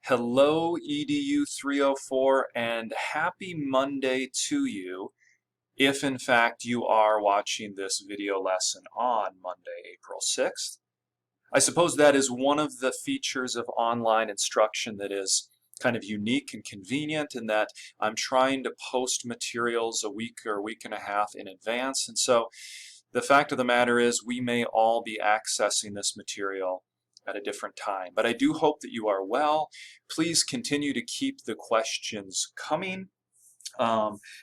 Hello EDU 304 and happy Monday to you if in fact you are watching this video lesson on Monday, April 6th. I suppose that is one of the features of online instruction that is kind of unique and convenient in that I'm trying to post materials a week or a week and a half in advance, and so the fact of the matter is we may all be accessing this material at a different time. But I do hope that you are well. Please continue to keep the questions coming.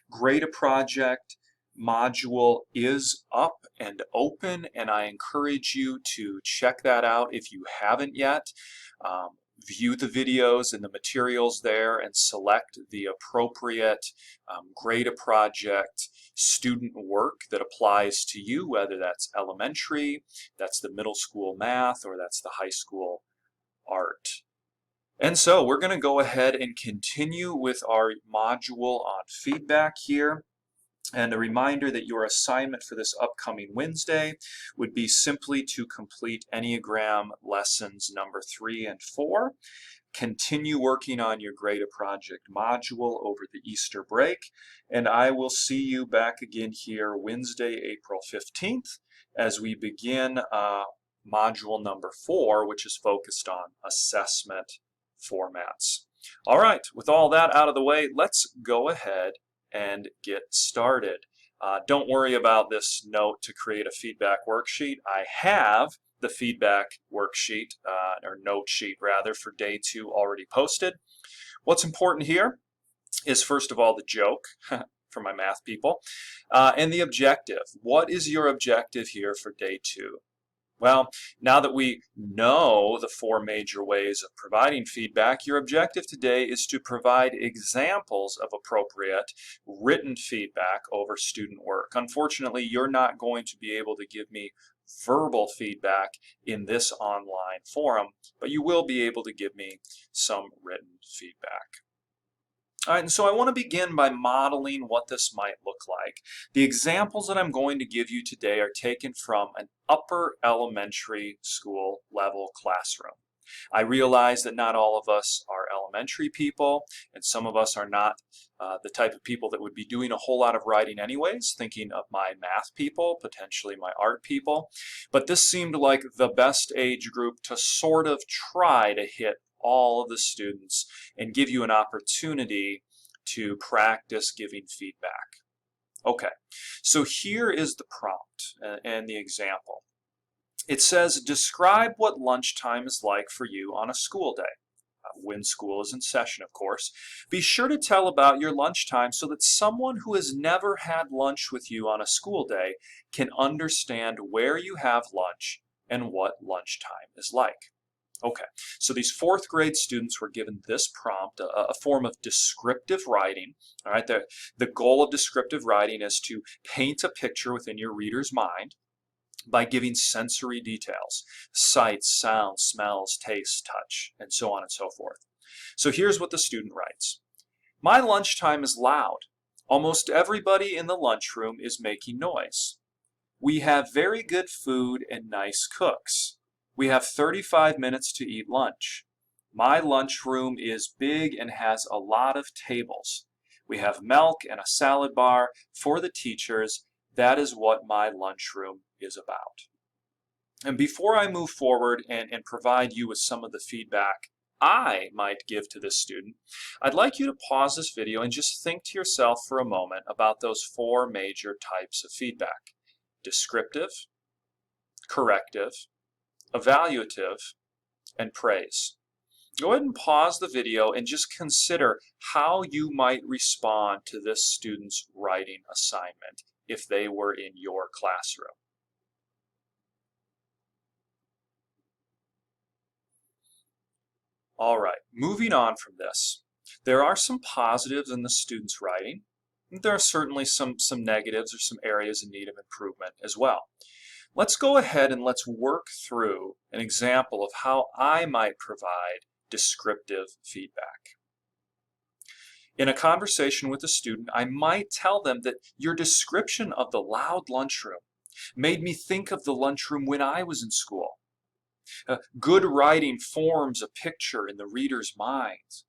Grade a Project module is up and open, and I encourage you to check that out if you haven't yet. View the videos and the materials there and select the appropriate Grade a Project student work that applies to you, whether that's elementary, that's the middle school math, or that's the high school art. And so we're going to go ahead and continue with our module on feedback here. And a reminder that your assignment for this upcoming Wednesday would be simply to complete Enneagram lessons number 3 and 4. Continue working on your Grade a Project module over the Easter break, and I will see you back again here Wednesday, April 15th, as we begin module number 4, which is focused on assessment formats. All right, with all that out of the way, let's go ahead and get started. Don't worry about this note to create a feedback worksheet. I have the feedback worksheet, or note sheet rather, for day 2 already posted. What's important here is first of all the joke for my math people, and the objective. What is your objective here for day 2? Well, now that we know the 4 major ways of providing feedback, your objective today is to provide examples of appropriate written feedback over student work. Unfortunately, you're not going to be able to give me verbal feedback in this online forum, but you will be able to give me some written feedback. All right, and so I want to begin by modeling what this might look like. The examples that I'm going to give you today are taken from an upper elementary school level classroom. I realize that not all of us are elementary people, and some of us are not the type of people that would be doing a whole lot of writing anyways, thinking of my math people, potentially my art people. But this seemed like the best age group to sort of try to hit all of the students and give you an opportunity to practice giving feedback. Okay, so here is the prompt and the example. It says, describe what lunchtime is like for you on a school day. When school is in session, of course. Be sure to tell about your lunchtime so that someone who has never had lunch with you on a school day can understand where you have lunch and what lunchtime is like. Okay, so these 4th grade students were given this prompt, a form of descriptive writing. All right, the goal of descriptive writing is to paint a picture within your reader's mind by giving sensory details, sights, sounds, smells, tastes, touch, and so on and so forth. So here's what the student writes. My lunchtime is loud. Almost everybody in the lunchroom is making noise. We have very good food and nice cooks. We have 35 minutes to eat lunch. My lunchroom is big and has a lot of tables. We have milk and a salad bar for the teachers. That is what my lunchroom is about. And before I move forward and provide you with some of the feedback I might give to this student, I'd like you to pause this video and just think to yourself for a moment about those 4 major types of feedback: descriptive, corrective, evaluative, and praise. Go ahead and pause the video and just consider how you might respond to this student's writing assignment if they were in your classroom. All right, moving on from this, there are some positives in the student's writing. There are certainly some negatives or some areas in need of improvement as well. Let's go ahead and let's work through an example of how I might provide descriptive feedback. In a conversation with a student, I might tell them that your description of the loud lunchroom made me think of the lunchroom when I was in school. Good writing forms a picture in the reader's mind.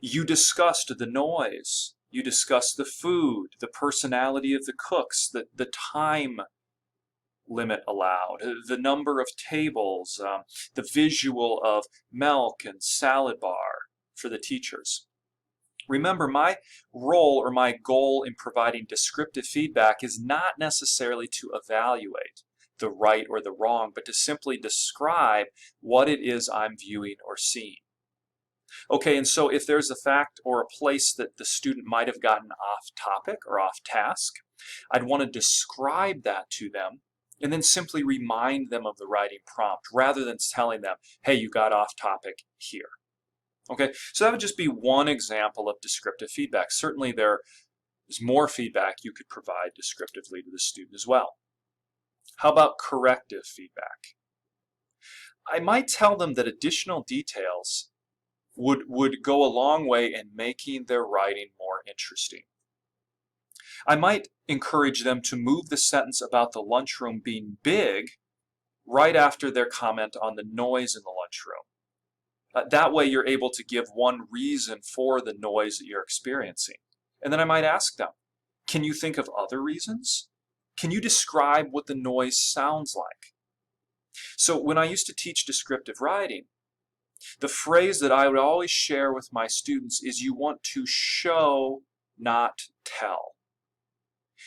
You discussed the noise. You discussed the food, the personality of the cooks, the time limit allowed, the number of tables, the visual of milk and salad bar for the teachers. Remember, my role or my goal in providing descriptive feedback is not necessarily to evaluate the right or the wrong, but to simply describe what it is I'm viewing or seeing. Okay, and so if there's a fact or a place that the student might have gotten off topic or off task, I'd want to describe that to them and then simply remind them of the writing prompt rather than telling them, hey, you got off topic here. Okay, so that would just be one example of descriptive feedback. Certainly there is more feedback you could provide descriptively to the student as well. How about corrective feedback? I might tell them that additional details would go a long way in making their writing more interesting. I might encourage them to move the sentence about the lunchroom being big right after their comment on the noise in the lunchroom. That way you're able to give one reason for the noise that you're experiencing. And then I might ask them, can you think of other reasons? Can you describe what the noise sounds like? So when I used to teach descriptive writing, the phrase that I would always share with my students is you want to show, not tell.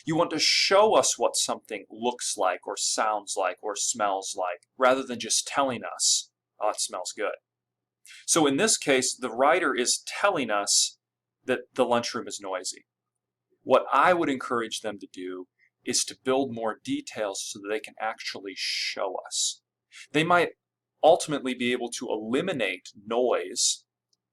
You want to show us what something looks like or sounds like or smells like, rather than just telling us, oh, it smells good. So in this case, the writer is telling us that the lunchroom is noisy. What I would encourage them to do is to build more details so that they can actually show us. They might ultimately be able to eliminate noise,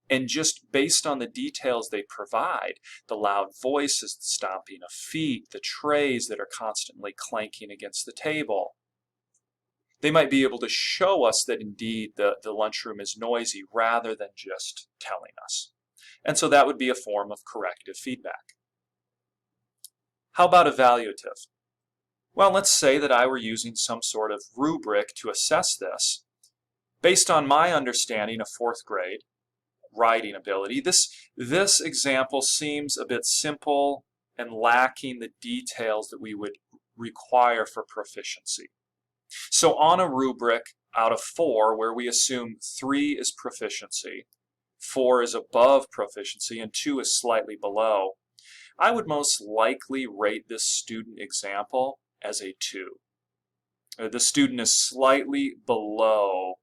and just based on the details they provide, the loud voices, the stomping of feet, the trays that are constantly clanking against the table, they might be able to show us that indeed the lunchroom is noisy rather than just telling us. And so that would be a form of corrective feedback. How about evaluative? Well, let's say that I were using some sort of rubric to assess this. Based on my understanding of fourth grade writing ability, this example seems a bit simple and lacking the details that we would require for proficiency. So on a rubric out of 4, where we assume 3 is proficiency, 4 is above proficiency, and 2 is slightly below, I would most likely rate this student example as a 2. The student is slightly below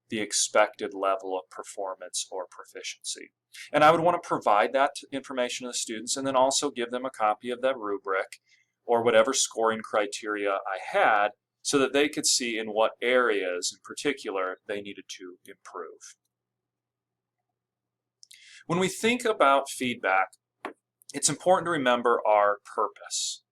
the expected level of performance or proficiency. And I would want to provide that information to the students and then also give them a copy of that rubric or whatever scoring criteria I had so that they could see in what areas in particular they needed to improve. When we think about feedback, it's important to remember our purpose.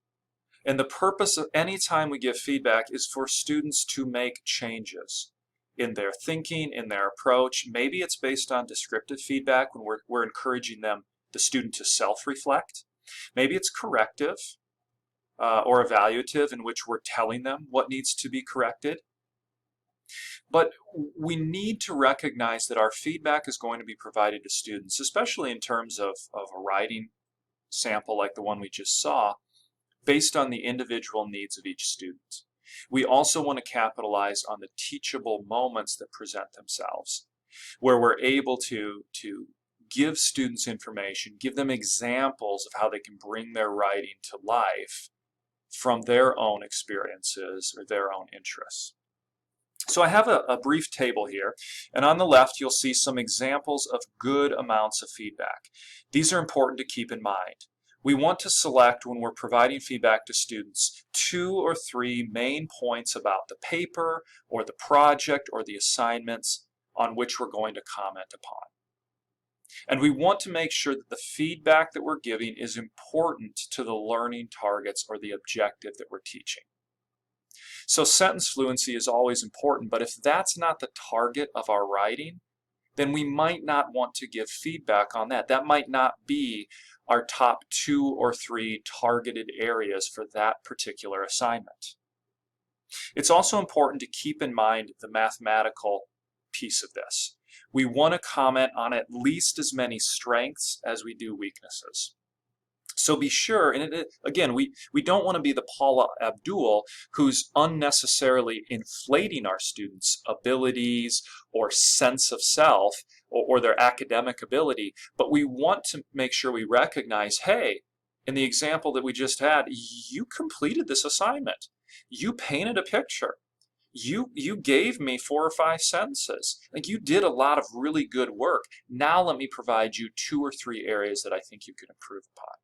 And the purpose of any time we give feedback is for students to make changes in their thinking, in their approach. Maybe it's based on descriptive feedback when we're encouraging them, the student, to self-reflect. Maybe it's corrective or evaluative, in which we're telling them what needs to be corrected. But we need to recognize that our feedback is going to be provided to students, especially in terms of a writing sample like the one we just saw, based on the individual needs of each student. We also want to capitalize on the teachable moments that present themselves, where we're able to give students information, give them examples of how they can bring their writing to life from their own experiences or their own interests. So I have a brief table here, and on the left you'll see some examples of good amounts of feedback. These are important to keep in mind. We want to select, when we're providing feedback to students, 2 or 3 main points about the paper or the project or the assignments on which we're going to comment upon. And we want to make sure that the feedback that we're giving is important to the learning targets or the objective that we're teaching. So sentence fluency is always important, but if that's not the target of our writing, then we might not want to give feedback on that. That might not be our top 2 or 3 targeted areas for that particular assignment. It's also important to keep in mind the mathematical piece of this. We want to comment on at least as many strengths as we do weaknesses. So be sure, and again, we don't want to be the Paula Abdul who's unnecessarily inflating our students' abilities or sense of self or their academic ability, but we want to make sure we recognize, hey, in the example that we just had, you completed this assignment. You painted a picture. You gave me 4 or 5 sentences. Like, you did a lot of really good work. Now let me provide you 2 or 3 areas that I think you can improve upon.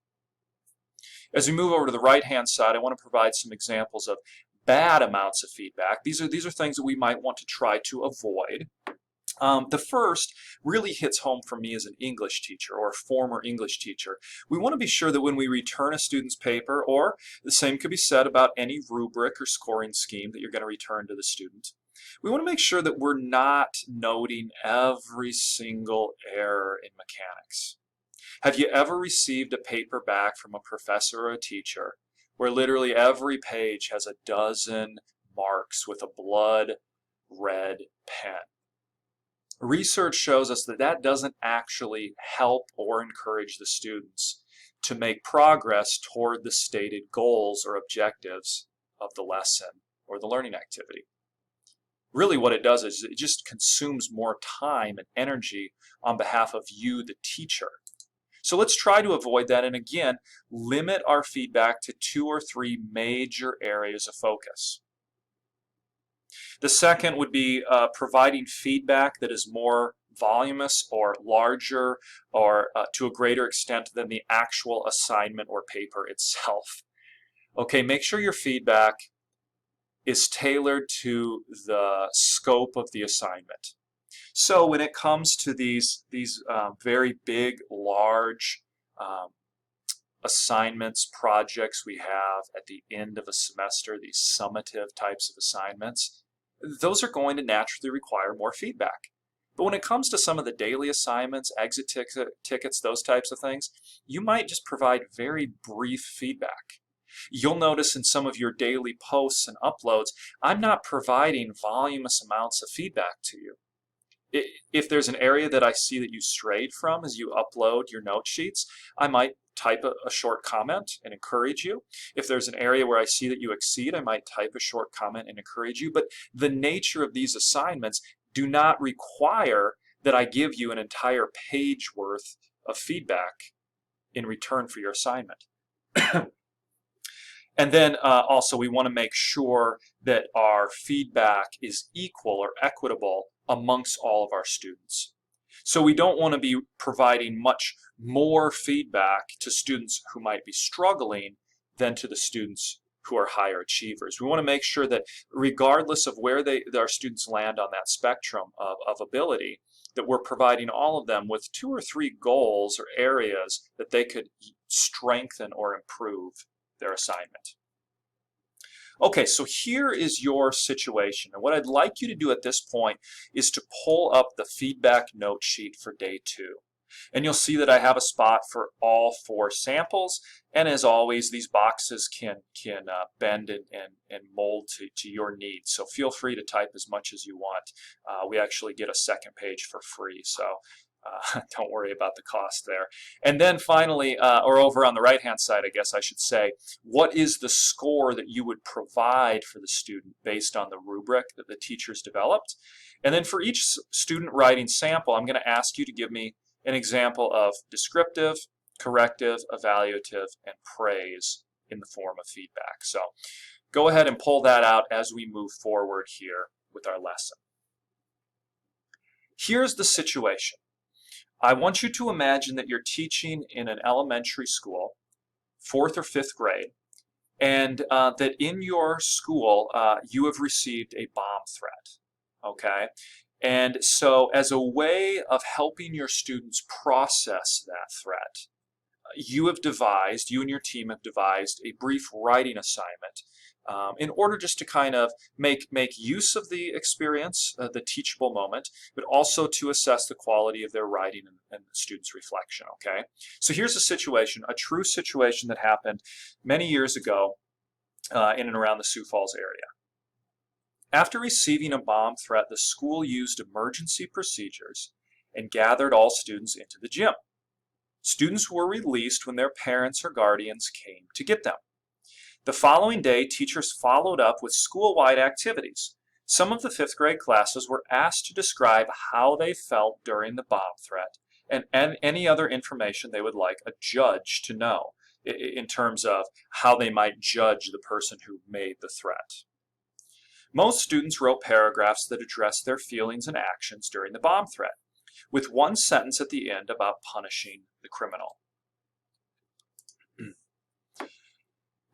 As we move over to the right-hand side, I want to provide some examples of bad amounts of feedback. These are things that we might want to try to avoid. The first really hits home for me as an English teacher or a former English teacher. We want to be sure that when we return a student's paper, or the same could be said about any rubric or scoring scheme that you're going to return to the student, we want to make sure that we're not noting every single error in mechanics. Have you ever received a paper back from a professor or a teacher where literally every page has a dozen marks with a blood red pen? Research shows us that that doesn't actually help or encourage the students to make progress toward the stated goals or objectives of the lesson or the learning activity. Really what it does is it just consumes more time and energy on behalf of you, the teacher. So let's try to avoid that, and again, limit our feedback to 2 or 3 major areas of focus. The second would be providing feedback that is more voluminous or larger or to a greater extent than the actual assignment or paper itself. Okay, make sure your feedback is tailored to the scope of the assignment. So when it comes to these very big, large assignments, projects we have at the end of a semester, these summative types of assignments, those are going to naturally require more feedback. But when it comes to some of the daily assignments, exit tickets, those types of things, you might just provide very brief feedback. You'll notice in some of your daily posts and uploads, I'm not providing voluminous amounts of feedback to you. If there's an area that I see that you strayed from as you upload your note sheets, I might type a short comment and encourage you. If there's an area where I see that you exceed, I might type a short comment and encourage you. But the nature of these assignments do not require that I give you an entire page worth of feedback in return for your assignment. And then also we want to make sure that our feedback is equal or equitable amongst all of our students. So we don't want to be providing much more feedback to students who might be struggling than to the students who are higher achievers. We want to make sure that regardless of where our students land on that spectrum of ability, that we're providing all of them with 2 or 3 goals or areas that they could strengthen or improve their assignment. Okay, so here is your situation. And what I'd like you to do at this point is to pull up the feedback note sheet for day 2. And you'll see that I have a spot for all 4 samples. And as always, these boxes can bend and mold to your needs. So feel free to type as much as you want. We actually get a second page for free. So don't worry about the cost there. And then finally, or over on the right-hand side, I guess I should say, what is the score that you would provide for the student based on the rubric that the teachers developed? And then for each student writing sample, I'm going to ask you to give me an example of descriptive, corrective, evaluative, and praise in the form of feedback. So go ahead and pull that out as we move forward here with our lesson. Here's the situation. I want you to imagine that you're teaching in an elementary school, 4th or 5th grade, and that in your school you have received a bomb threat, okay? And so as a way of helping your students process that threat, you and your team have devised a brief writing assignment in order just to kind of make use of the experience, the teachable moment, but also to assess the quality of their writing and the student's reflection, okay? So here's a situation, a true situation that happened many years ago in and around the Sioux Falls area. After receiving a bomb threat, the school used emergency procedures and gathered all students into the gym. Students were released when their parents or guardians came to get them. The following day, teachers followed up with school-wide activities. Some of the 5th grade classes were asked to describe how they felt during the bomb threat and any other information they would like a judge to know in terms of how they might judge the person who made the threat. Most students wrote paragraphs that addressed their feelings and actions during the bomb threat, with one sentence at the end about punishing the criminal.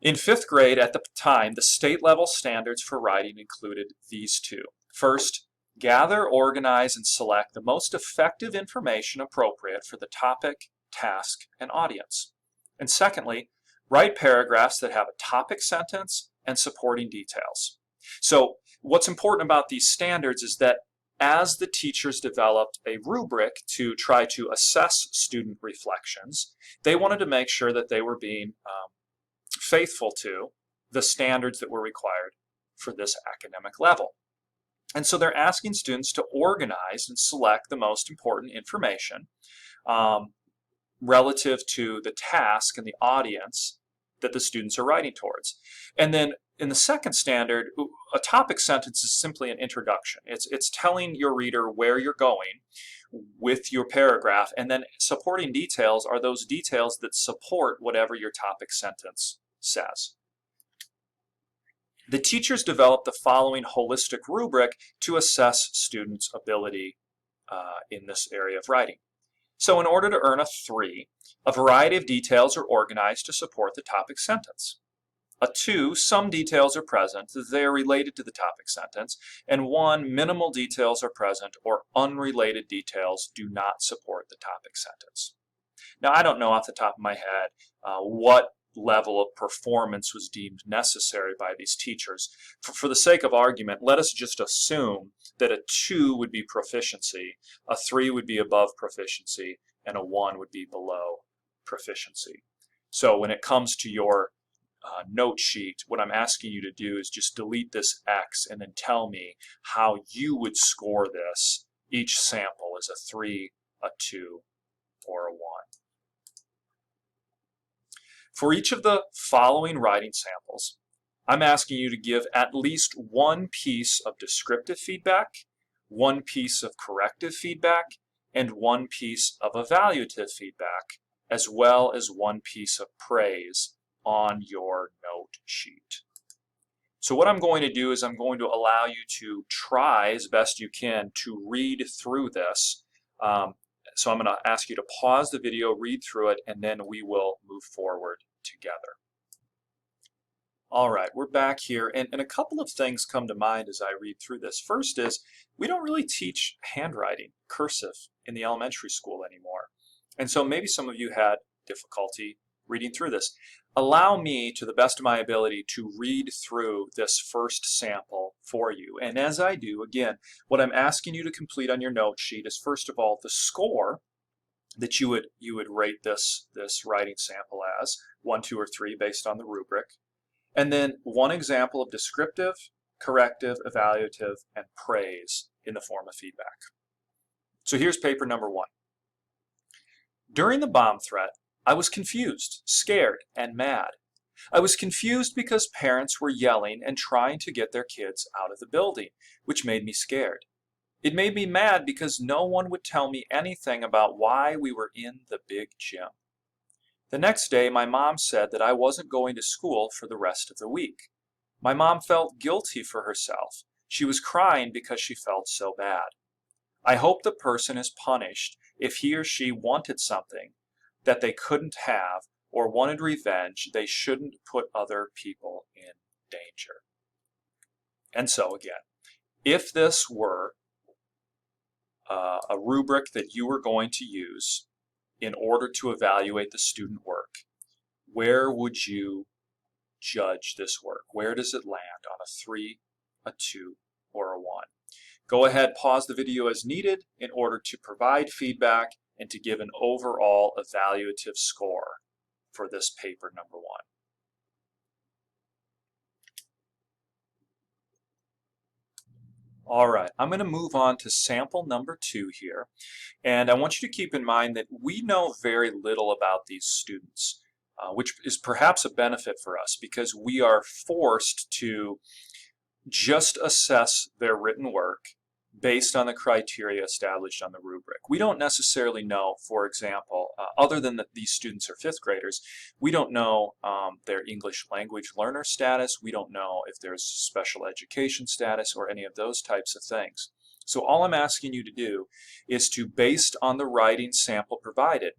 In 5th grade at the time, the state-level standards for writing included these two. First, gather, organize, and select the most effective information appropriate for the topic, task, and audience. And secondly, write paragraphs that have a topic sentence and supporting details. So what's important about these standards is that as the teachers developed a rubric to try to assess student reflections, they wanted to make sure that they were being faithful to the standards that were required for this academic level. And so they're asking students to organize and select the most important information relative to the task and the audience that the students are writing towards. And then in the second standard, a topic sentence is simply an introduction. It's telling your reader where you're going with your paragraph, and then supporting details are those details that support whatever your topic sentence says. The teachers developed the following holistic rubric to assess students' ability in this area of writing. So in order to earn a 3, a variety of details are organized to support the topic sentence. A 2, some details are present, they are related to the topic sentence. And 1, minimal details are present or unrelated details do not support the topic sentence. Now, I don't know off the top of my head what level of performance was deemed necessary by these teachers. For the sake of argument, let us just assume that a 2 would be proficiency, a 3 would be above proficiency, and a 1 would be below proficiency. So when it comes to your note sheet, what I'm asking you to do is just delete this X and then tell me how you would score this. Each sample is a 3, a 2, or a 1. For each of the following writing samples, I'm asking you to give at least one piece of descriptive feedback, one piece of corrective feedback, and one piece of evaluative feedback, as well as one piece of praise on your note sheet. So what I'm going to do is I'm going to allow you to try as best you can to read through this. So I'm going to ask you to pause the video, read through it, and then we will move forward together. All right, we're back here, and a couple of things come to mind as I read through this. First is, we don't really teach handwriting, cursive, in the elementary school anymore. And so maybe some of you had difficulty reading through this. Allow me, to the best of my ability, to read through this first sample for you. And as I do, again, what I'm asking you to complete on your note sheet is, first of all, the score that you would rate this writing sample as, 1, 2, or 3, based on the rubric. And then one example of descriptive, corrective, evaluative, and praise in the form of feedback. So here's paper number 1. During the bomb threat, I was confused, scared, and mad. I was confused because parents were yelling and trying to get their kids out of the building, which made me scared. It made me mad because no one would tell me anything about why we were in the big gym. The next day, my mom said that I wasn't going to school for the rest of the week. My mom felt guilty for herself. She was crying because she felt so bad. I hope the person is punished if he or she wanted something that they couldn't have or wanted revenge. They shouldn't put other people in danger. And so again, if this were a rubric that you were going to use in order to evaluate the student work, where would you judge this work? Where does it land, on a 3, a 2, or a 1? Go ahead, pause the video as needed in order to provide feedback and to give an overall evaluative score for this paper number 1. All right, I'm going to move on to sample number 2 here. And I want you to keep in mind that we know very little about these students, which is perhaps a benefit for us because we are forced to just assess their written work based on the criteria established on the rubric. We don't necessarily know, for example, other than that these students are fifth graders, we don't know their English language learner status. We don't know if there's special education status or any of those types of things. So all I'm asking you to do is to, based on the writing sample provided,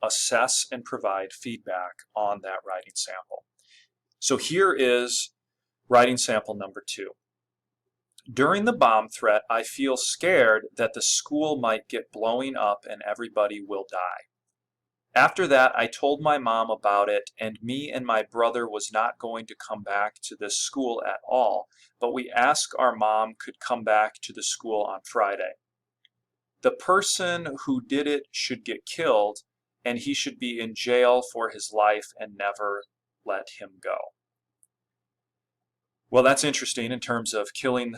assess and provide feedback on that writing sample. So here is writing sample number 2. During the bomb threat, I feel scared that the school might get blowing up and everybody will die. After that, I told my mom about it, and me and my brother was not going to come back to this school at all, but we asked our mom could come back to the school on Friday. The person who did it should get killed, and he should be in jail for his life and never let him go. Well, that's interesting in terms of killing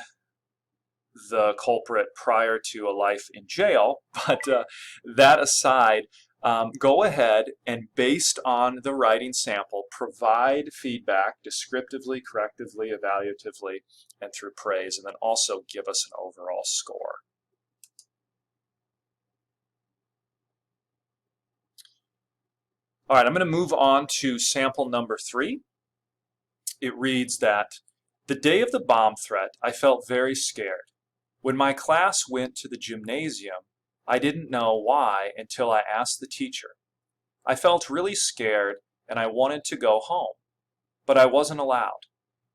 the culprit prior to a life in jail, but that aside, go ahead and based on the writing sample, provide feedback descriptively, correctively, evaluatively, and through praise, and then also give us an overall score. All right, I'm going to move on to sample number 3. It reads that the day of the bomb threat, I felt very scared. When my class went to the gymnasium, I didn't know why until I asked the teacher. I felt really scared and I wanted to go home, but I wasn't allowed.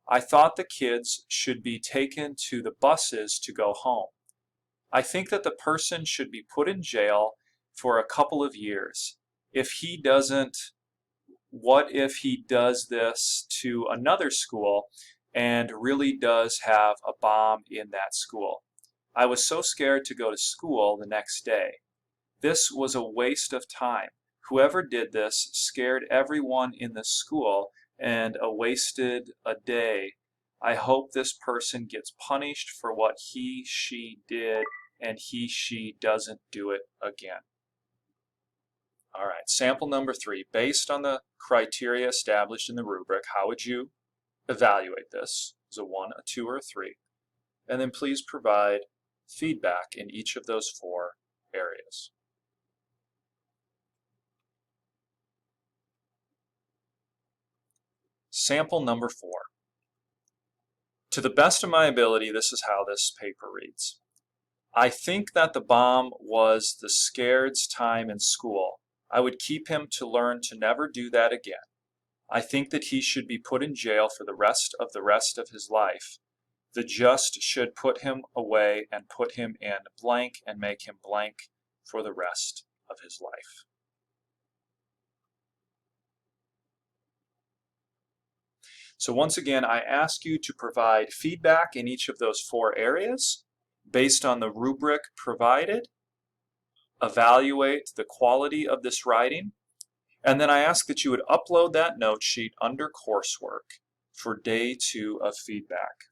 I thought the kids should be taken to the buses to go home. I think that the person should be put in jail for a couple of years. If he doesn't, what if he does this to another school and really does have a bomb in that school? I was so scared to go to school the next day. This was a waste of time. Whoever did this scared everyone in the school and wasted a day. I hope this person gets punished for what she did and she doesn't do it again. All right, sample number 3. Based on the criteria established in the rubric, how would you evaluate this? Is it 1, a 2, or a 3? And then please provide feedback in each of those 4 areas. Sample number 4. To the best of my ability, this is how this paper reads. I think that the bomb was the scared's time in school. I would keep him to learn to never do that again. I think that he should be put in jail for the rest of his life. The just should put him away and put him in blank and make him blank for the rest of his life. So once again, I ask you to provide feedback in each of those 4 areas based on the rubric provided. Evaluate the quality of this writing, and then I ask that you would upload that note sheet under coursework for day 2 of feedback.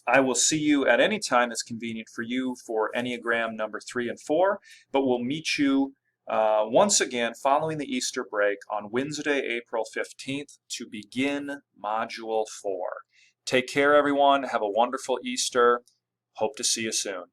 I will see you at any time that's convenient for you for Enneagram number 3 and 4, but we'll meet you once again following the Easter break on Wednesday, April 15th to begin Module 4. Take care, everyone. Have a wonderful Easter. Hope to see you soon.